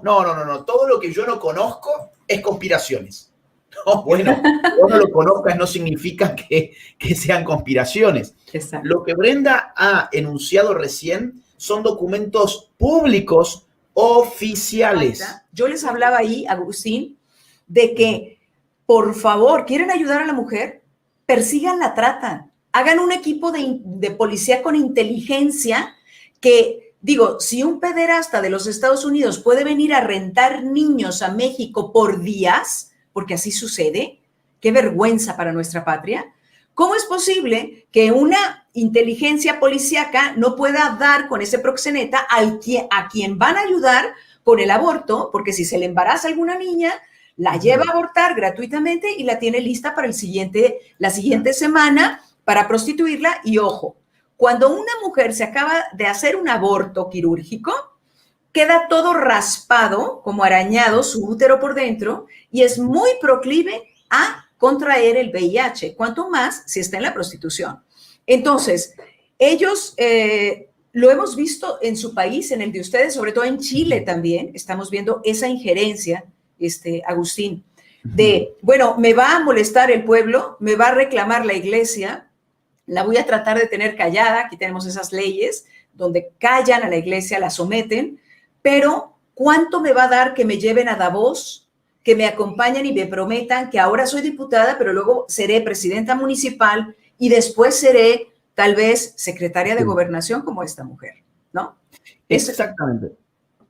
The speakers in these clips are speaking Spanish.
no. Todo lo que yo no conozco es conspiraciones. No, bueno, yo no lo conozcas no significa que sean conspiraciones. Exacto. Lo que Brenda ha enunciado recién son documentos públicos oficiales. Yo les hablaba ahí, Agustín, de que, por favor, ¿quieren ayudar a la mujer? Persigan la trata. Hagan un equipo de policía con inteligencia que, digo, si un pederasta de los Estados Unidos puede venir a rentar niños a México por días, porque así sucede, qué vergüenza para nuestra patria. ¿Cómo es posible que una inteligencia policíaca no pueda dar con ese proxeneta a quien van a ayudar con el aborto? Porque si se le embaraza a alguna niña, la lleva a abortar gratuitamente y la tiene lista para la siguiente semana para prostituirla. Y ojo, cuando una mujer se acaba de hacer un aborto quirúrgico, queda todo raspado, como arañado, su útero por dentro, y es muy proclive a contraer el VIH, cuanto más si está en la prostitución. Entonces, ellos lo hemos visto en su país, en el de ustedes, sobre todo en Chile también, estamos viendo esa injerencia, Agustín, de, bueno, me va a molestar el pueblo, me va a reclamar la iglesia, la voy a tratar de tener callada, aquí tenemos esas leyes donde callan a la iglesia, la someten, pero ¿cuánto me va a dar que me lleven a Davos, que me acompañen y me prometan que ahora soy diputada, pero luego seré presidenta municipal y después seré tal vez secretaria de gobernación como esta mujer, ¿no? Exactamente.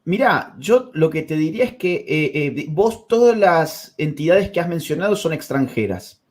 Mira, yo lo que te diría es que vos, todas las entidades que has mencionado son extranjeras.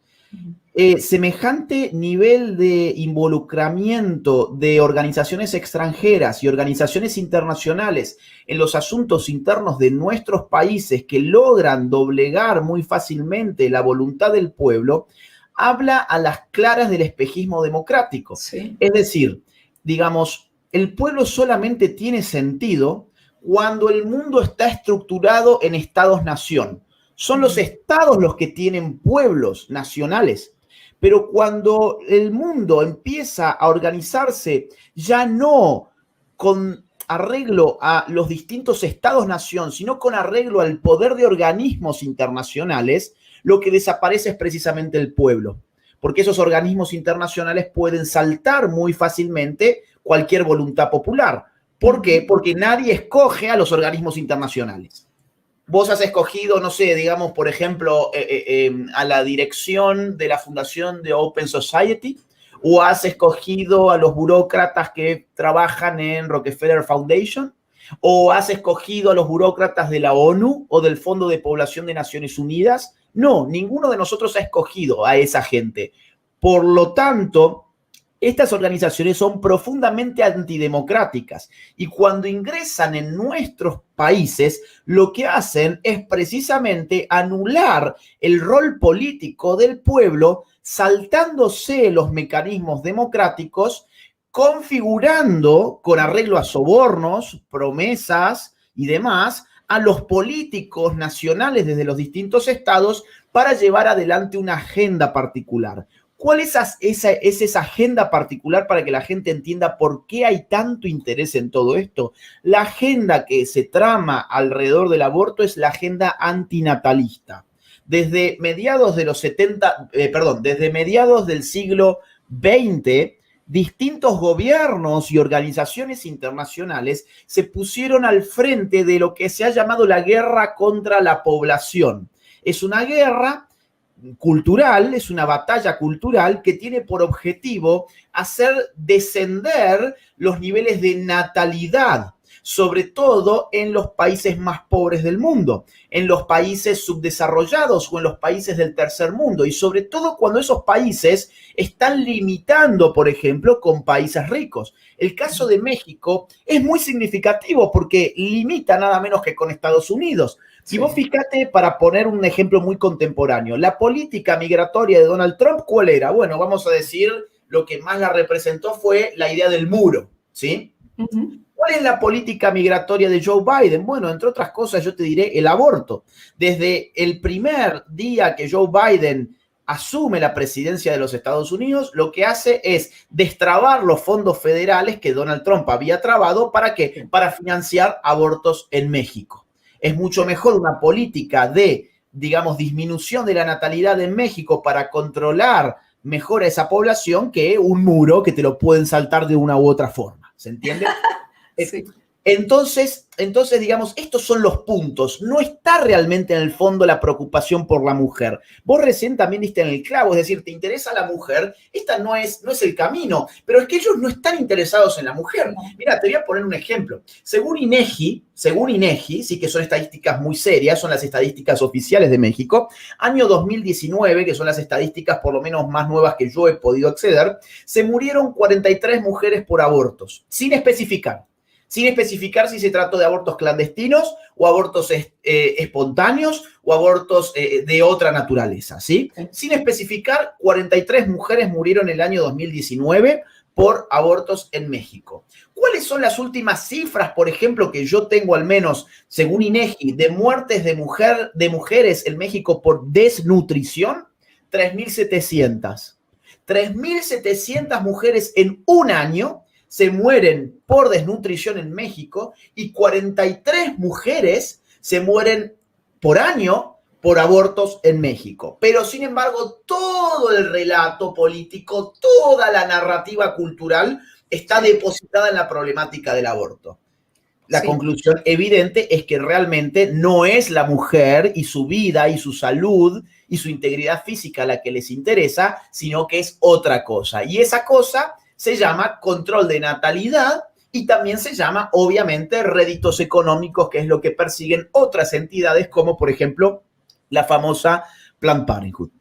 Semejante nivel de involucramiento de organizaciones extranjeras y organizaciones internacionales en los asuntos internos de nuestros países que logran doblegar muy fácilmente la voluntad del pueblo, habla a las claras del espejismo democrático. Sí. Es decir, digamos, el pueblo solamente tiene sentido cuando el mundo está estructurado en estados-nación. Son los estados los que tienen pueblos nacionales. Pero cuando el mundo empieza a organizarse ya no con arreglo a los distintos estados-nación, sino con arreglo al poder de organismos internacionales, lo que desaparece es precisamente el pueblo. Porque esos organismos internacionales pueden saltar muy fácilmente cualquier voluntad popular. ¿Por qué? Porque nadie escoge a los organismos internacionales. Vos has escogido, no sé, digamos, por ejemplo, a la dirección de la fundación de Open Society, o has escogido a los burócratas que trabajan en Rockefeller Foundation, o has escogido a los burócratas de la ONU o del Fondo de Población de Naciones Unidas. No, ninguno de nosotros ha escogido a esa gente. Por lo tanto, estas organizaciones son profundamente antidemocráticas y cuando ingresan en nuestros países, lo que hacen es precisamente anular el rol político del pueblo, saltándose los mecanismos democráticos, configurando con arreglo a sobornos, promesas y demás, a los políticos nacionales desde los distintos estados para llevar adelante una agenda particular. ¿Cuál es esa agenda particular para que la gente entienda por qué hay tanto interés en todo esto? La agenda que se trama alrededor del aborto es la agenda antinatalista. Desde mediados de los desde mediados del siglo XX, distintos gobiernos y organizaciones internacionales se pusieron al frente de lo que se ha llamado la guerra contra la población. Es una guerra cultural, es una batalla cultural que tiene por objetivo hacer descender los niveles de natalidad, sobre todo en los países más pobres del mundo, en los países subdesarrollados o en los países del tercer mundo, y sobre todo cuando esos países están limitando, por ejemplo, con países ricos. El caso de México es muy significativo porque limita nada menos que con Estados Unidos. Si vos fíjate, para poner un ejemplo muy contemporáneo, la política migratoria de Donald Trump, ¿cuál era? Bueno, vamos a decir, lo que más la representó fue la idea del muro, ¿sí? ¿Cuál es la política migratoria de Joe Biden? Bueno, entre otras cosas, yo te diré el aborto. Desde el primer día que Joe Biden asume la presidencia de los Estados Unidos, lo que hace es destrabar los fondos federales que Donald Trump había trabado, ¿para qué? Para financiar abortos en México. Es mucho mejor una política de, digamos, disminución de la natalidad en México para controlar mejor a esa población que un muro que te lo pueden saltar de una u otra forma. ¿Se entiende? Sí. Entonces, digamos, estos son los puntos. No está realmente en el fondo la preocupación por la mujer. Vos recién también diste en el clavo, es decir, te interesa la mujer, esta no es el camino, pero es que ellos no están interesados en la mujer. Mira, te voy a poner un ejemplo. Según INEGI, sí que son estadísticas muy serias, son las estadísticas oficiales de México, año 2019, que son las estadísticas por lo menos más nuevas que yo he podido acceder, se murieron 43 mujeres por abortos, sin especificar si se trató de abortos clandestinos o abortos espontáneos o abortos de otra naturaleza, ¿sí? Sin especificar, 43 mujeres murieron en el año 2019 por abortos en México. ¿Cuáles son las últimas cifras, por ejemplo, que yo tengo al menos, según INEGI, de muertes de mujeres en México por desnutrición? 3.700. 3.700 mujeres en un año se mueren por desnutrición en México y 43 mujeres se mueren por año por abortos en México. Pero, sin embargo, todo el relato político, toda la narrativa cultural está depositada en la problemática del aborto. La conclusión evidente es que realmente no es la mujer y su vida y su salud y su integridad física la que les interesa, sino que es otra cosa. Y esa cosa se llama control de natalidad y también se llama, obviamente, réditos económicos, que es lo que persiguen otras entidades como, por ejemplo, la famosa Planned Parenthood.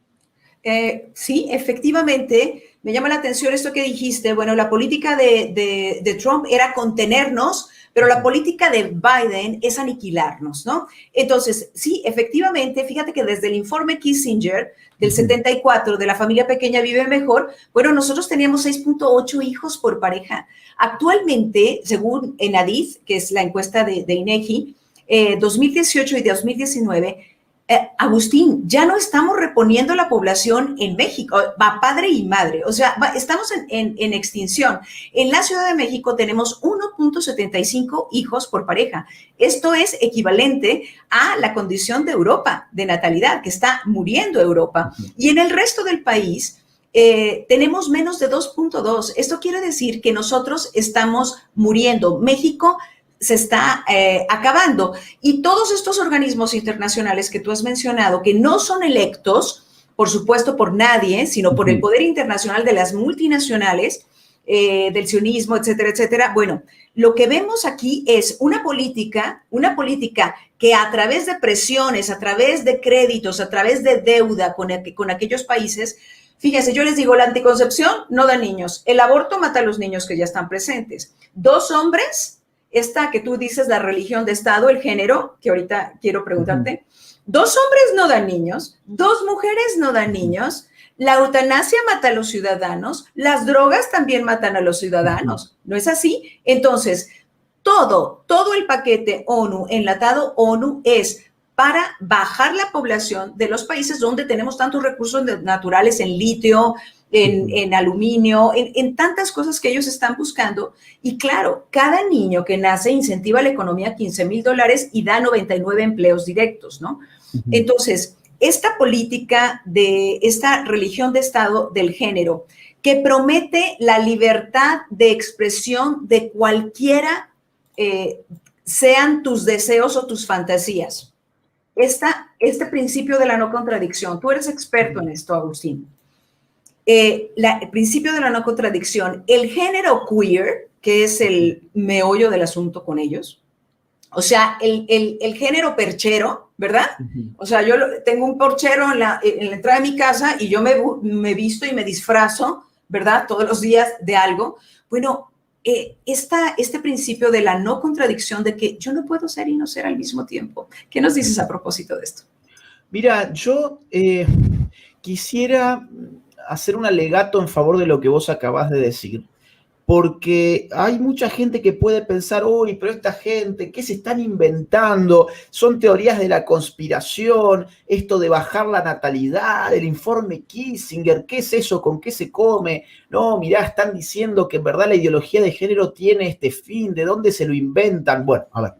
Sí, efectivamente, me llama la atención esto que dijiste. Bueno, la política de Trump era contenernos, pero la política de Biden es aniquilarnos, ¿no? Entonces, sí, efectivamente, fíjate que desde el informe Kissinger del 74, de la familia pequeña vive mejor, bueno, nosotros teníamos 6.8 hijos por pareja. Actualmente, según Enadith, que es la encuesta de INEGI, 2018 y 2019, Agustín, ya no estamos reponiendo la población en México, va padre y madre, o sea, estamos en extinción. En la Ciudad de México tenemos 1.75 hijos por pareja. Esto es equivalente a la condición de Europa, de natalidad, que está muriendo Europa. Y en el resto del país tenemos menos de 2.2. Esto quiere decir que nosotros estamos muriendo. México se está acabando. Y todos estos organismos internacionales que tú has mencionado, que no son electos, por supuesto, por nadie, sino por el poder internacional de las multinacionales, del sionismo, etcétera, etcétera. Bueno, lo que vemos aquí es una política que a través de presiones, a través de créditos, a través de deuda con aquellos países. Fíjense, yo les digo, la anticoncepción no da niños, el aborto mata a los niños que ya están presentes. 2 hombres, esta que tú dices, la religión de Estado, el género, que ahorita quiero preguntarte, 2 hombres no dan niños, 2 mujeres no dan niños, la eutanasia mata a los ciudadanos, las drogas también matan a los ciudadanos, ¿no es así? Entonces, todo el paquete ONU, enlatado ONU, es para bajar la población de los países donde tenemos tantos recursos naturales en litio, en aluminio, en tantas cosas que ellos están buscando. Y claro, cada niño que nace incentiva la economía $15,000 y da 99 empleos directos, ¿no? Entonces, esta política de esta religión de Estado del género, que promete la libertad de expresión de cualquiera, sean tus deseos o tus fantasías. Este principio de la no contradicción, tú eres experto en esto, Agustín. El principio de la no contradicción, el género queer, que es el meollo del asunto con ellos, o sea, el género perchero, ¿verdad? O sea, yo tengo un perchero en la entrada de mi casa y yo me visto y me disfrazo, ¿verdad? Todos los días de algo. Bueno, este principio de la no contradicción, de que yo no puedo ser y no ser al mismo tiempo. ¿Qué nos dices a propósito de esto? Mira, yo quisiera hacer un alegato en favor de lo que vos acabás de decir, porque hay mucha gente que puede pensar, uy, pero esta gente, ¿qué se están inventando? Son teorías de la conspiración, esto de bajar la natalidad, el informe Kissinger, ¿qué es eso? ¿Con qué se come? No, mirá, están diciendo que en verdad la ideología de género tiene este fin, ¿de dónde se lo inventan? Bueno, a ver,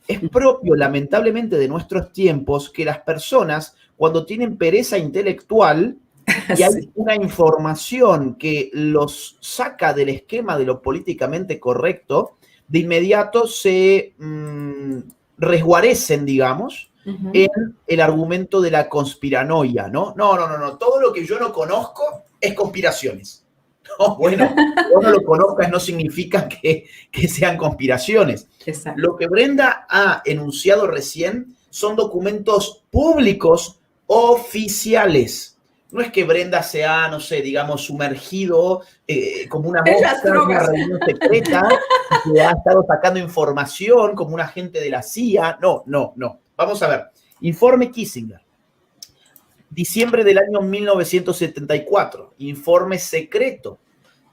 Es propio, lamentablemente, de nuestros tiempos que las personas, cuando tienen pereza intelectual y hay Sí. una información que los saca del esquema de lo políticamente correcto, de inmediato se resguarecen, digamos, en el argumento de la conspiranoia, ¿no? No, todo lo que yo no conozco es conspiraciones. No, bueno, que vos no lo conozcas no significa que sean conspiraciones. Exacto. Lo que Brenda ha enunciado recién son documentos públicos oficiales. No es que Brenda se ha, no sé, digamos, sumergido como una En las mosca en una drogas. reunión secreta y que ha estado sacando información como un agente de la CIA. No. Vamos a ver. Informe Kissinger. Diciembre del año 1974. Informe secreto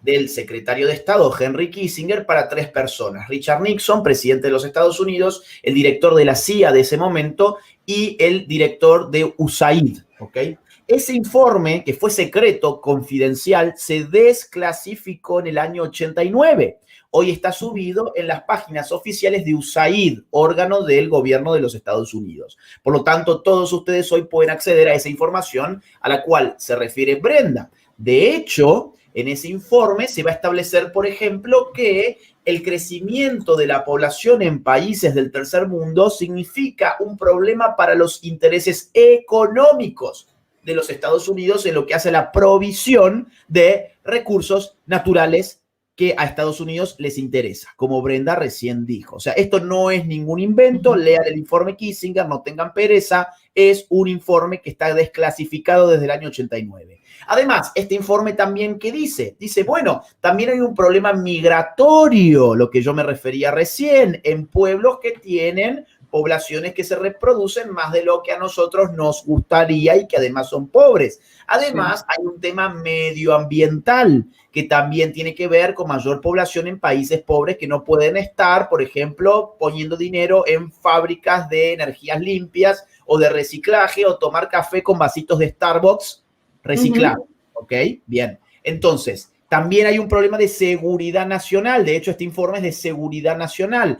del secretario de Estado Henry Kissinger para 3 personas: Richard Nixon, presidente de los Estados Unidos, el director de la CIA de ese momento y el director de USAID. ¿Okay? Ese informe, que fue secreto, confidencial, se desclasificó en el año 89. Hoy está subido en las páginas oficiales de USAID, órgano del gobierno de los Estados Unidos. Por lo tanto, todos ustedes hoy pueden acceder a esa información a la cual se refiere Brenda. De hecho, en ese informe se va a establecer, por ejemplo, que el crecimiento de la población en países del tercer mundo significa un problema para los intereses económicos de los Estados Unidos en lo que hace a la provisión de recursos naturales que a Estados Unidos les interesa, como Brenda recién dijo. O sea, esto no es ningún invento, lean el informe Kissinger, no tengan pereza, es un informe que está desclasificado desde el año 89. Además, este informe también, ¿qué dice? Dice, bueno, también hay un problema migratorio, lo que yo me refería recién, en pueblos que tienen poblaciones que se reproducen más de lo que a nosotros nos gustaría y que además son pobres. Además, hay un tema medioambiental que también tiene que ver con mayor población en países pobres que no pueden estar, por ejemplo, poniendo dinero en fábricas de energías limpias o de reciclaje o tomar café con vasitos de Starbucks reciclados. ¿Ok? Bien. Entonces, también hay un problema de seguridad nacional. De hecho, este informe es de seguridad nacional.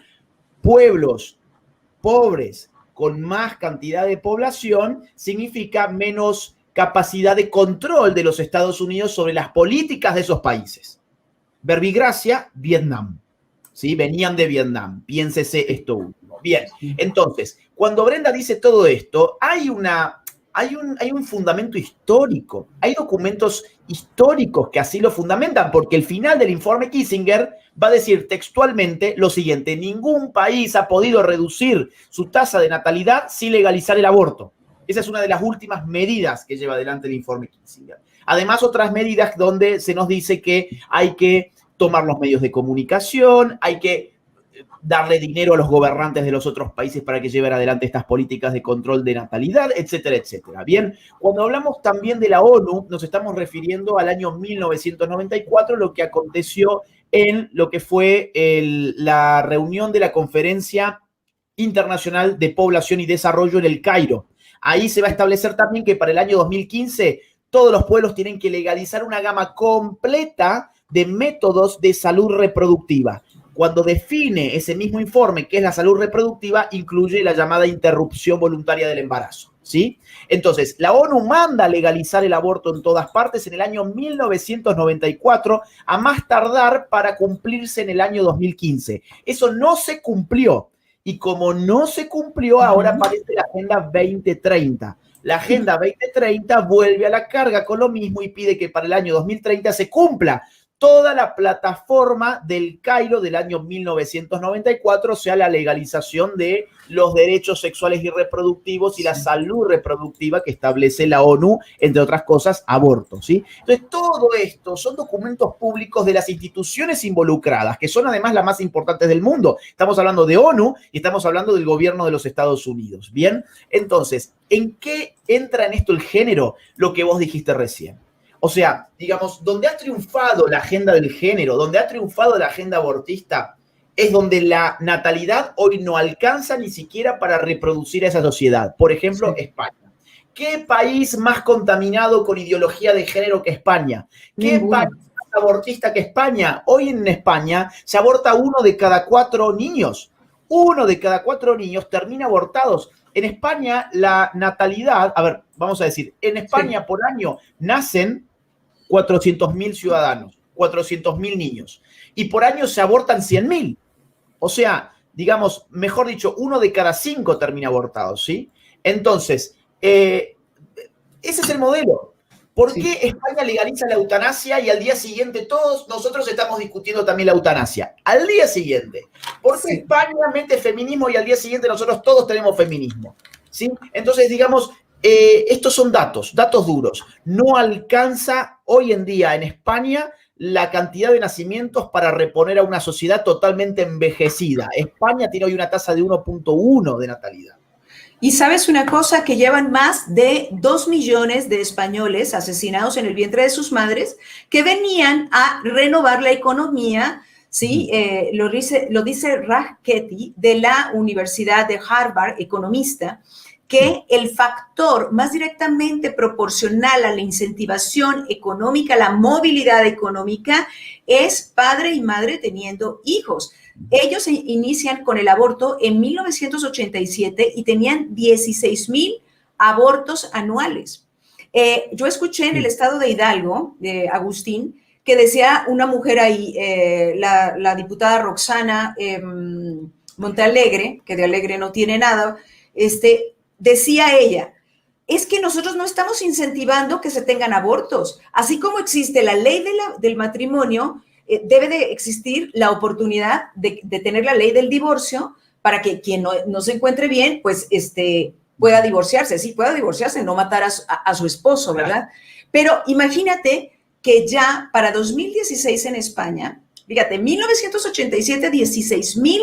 Pueblos pobres con más cantidad de población significa menos capacidad de control de los Estados Unidos sobre las políticas de esos países. Verbigracia, Vietnam. ¿Sí? Venían de Vietnam. Piénsese esto último. Bien, entonces, cuando Brenda dice todo esto, hay un fundamento histórico. Hay documentos históricos que así lo fundamentan, porque el final del informe Kissinger va a decir textualmente lo siguiente: ningún país ha podido reducir su tasa de natalidad sin legalizar el aborto. Esa es una de las últimas medidas que lleva adelante el informe Kissinger. Además, otras medidas donde se nos dice que hay que tomar los medios de comunicación, hay que darle dinero a los gobernantes de los otros países para que lleven adelante estas políticas de control de natalidad, etcétera, etcétera. Bien, cuando hablamos también de la ONU, nos estamos refiriendo al año 1994, lo que aconteció en lo que fue la reunión de la Conferencia Internacional de Población y Desarrollo en el Cairo. Ahí se va a establecer también que para el año 2015 todos los pueblos tienen que legalizar una gama completa de métodos de salud reproductiva. Cuando define ese mismo informe qué es la salud reproductiva, incluye la llamada interrupción voluntaria del embarazo, ¿sí? Entonces, la ONU manda a legalizar el aborto en todas partes en el año 1994, a más tardar para cumplirse en el año 2015. Eso no se cumplió. Y como no se cumplió, ahora aparece la Agenda 2030. La Agenda 2030 vuelve a la carga con lo mismo y pide que para el año 2030 se cumpla toda la plataforma del Cairo del año 1994, o sea, la legalización de los derechos sexuales y reproductivos y la salud reproductiva que establece la ONU, entre otras cosas, aborto, ¿sí? Entonces, todo esto son documentos públicos de las instituciones involucradas, que son además las más importantes del mundo. Estamos hablando de ONU y estamos hablando del gobierno de los Estados Unidos, ¿bien? Entonces, ¿en qué entra en esto el género? Lo que vos dijiste recién. O sea, digamos, donde ha triunfado la agenda del género, donde ha triunfado la agenda abortista, es donde la natalidad hoy no alcanza ni siquiera para reproducir a esa sociedad. Por ejemplo, sí. España. ¿Qué país más contaminado con ideología de género que España? ¿Qué país más abortista que España? Hoy en España se aborta 1 de cada 4 niños. 1 de cada 4 niños termina abortados. En España, la natalidad, a ver, vamos a decir, en España por año nacen 400.000 ciudadanos, 400.000 niños, y por año se abortan 100.000. O sea, digamos, mejor dicho, 1 de cada 5 termina abortado, ¿sí? Entonces, ese es el modelo. ¿Por qué España legaliza la eutanasia y al día siguiente todos nosotros estamos discutiendo también la eutanasia? Al día siguiente. ¿Por qué España mete feminismo y al día siguiente nosotros todos tenemos feminismo? ¿Sí? Entonces, digamos, estos son datos duros. No alcanza hoy en día en España la cantidad de nacimientos para reponer a una sociedad totalmente envejecida. España tiene hoy una tasa de 1.1 de natalidad. Y sabes una cosa, que llevan más de 2 millones de españoles asesinados en el vientre de sus madres que venían a renovar la economía, ¿sí? Lo dice Raj Chetty de la Universidad de Harvard, economista, que el factor más directamente proporcional a la incentivación económica, la movilidad económica, es padre y madre teniendo hijos. Ellos inician con el aborto en 1987 y tenían 16,000 abortos anuales. Yo escuché en el estado de Hidalgo, Agustín, que decía una mujer ahí, la diputada Roxana Montealegre, que de alegre no tiene nada, decía ella, es que nosotros no estamos incentivando que se tengan abortos. Así como existe la ley del matrimonio, debe de existir la oportunidad de tener la ley del divorcio para que quien no se encuentre bien, pues pueda divorciarse. Sí, pueda divorciarse, no matar a su esposo, ¿verdad? Pero imagínate que ya para 2016 en España, fíjate, en 1987, 16,000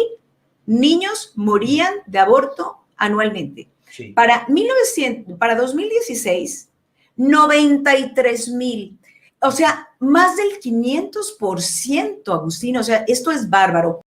niños morían de aborto anualmente. Sí. Para 2016, 93,000. O sea, más del 500%, Agustín. O sea, esto es bárbaro.